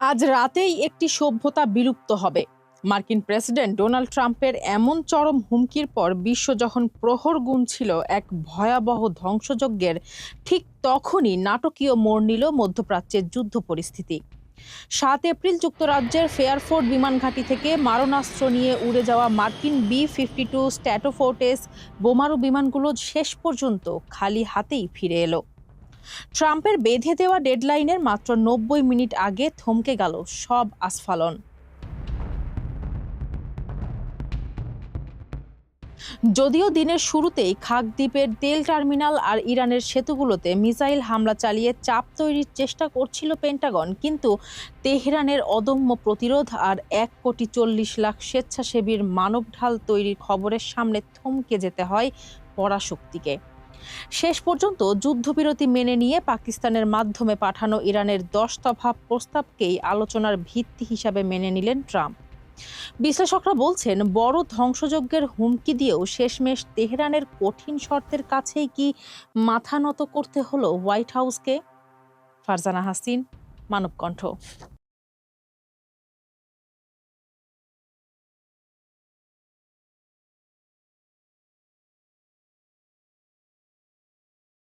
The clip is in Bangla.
আজ রাতেই একটি সভ্যতা বিলুপ্ত হবে। মার্কিন প্রেসিডেন্ট ডোনাল্ড ট্রাম্পের এমন চরম হুমকির পর বিশ্ব যখন প্রহর গুনছিল এক ভয়াবহ ধ্বংসযজ্ঞের, ঠিক তখনই নাটকীয় মোড় নিল মধ্যপ্রাচ্যের যুদ্ধ পরিস্থিতি। 7 এপ্রিল যুক্তরাজ্যের ফেয়ারফোর্ড বিমান ঘাঁটি থেকে মারণাস্ত্র নিয়ে উড়ে যাওয়া মার্কিন B-52 স্ট্র্যাটোফোর্টেস বোমারু বিমানগুলো শেষ পর্যন্ত খালি হাতেই ফিরে এলো। ট্রাম্পের বেঁধে দেওয়া ডেডলাইনের মাত্র 90 মিনিট আগে থমকে গেল সব আস্ফালন। যদিও দিনের শুরুতেই খাক দ্বীপের তেল টার্মিনাল আর ইরানের সেতুগুলোতে মিসাইল হামলা চালিয়ে চাপ তৈরির চেষ্টা করছিল পেন্টাগন, কিন্তু তেহরানের অদম্য প্রতিরোধ আর 1,40,00,000 স্বেচ্ছাসেবীর মানব ঢাল তৈরির খবরের সামনে থমকে যেতে হয় পরাশক্তিকে। শেষ পর্যন্ত যুদ্ধবিরতি মেনে নিয়ে পাকিস্তানের মাধ্যমে পাঠানো ইরানের 10 দফা প্রস্তাবকেই আলোচনার ভিত্তি হিসাবে মেনে নিলেন ট্রাম্প। বিশ্লেষকরা বলছেন, বড় ধ্বংসযজ্ঞের হুমকি দিয়েও শেষমেশ তেহরানের কঠিন শর্তের কাছেই কি মাথা নত করতে হলো হোয়াইট হাউসকে? ফারজানা হাসিন, মানবকণ্ঠ।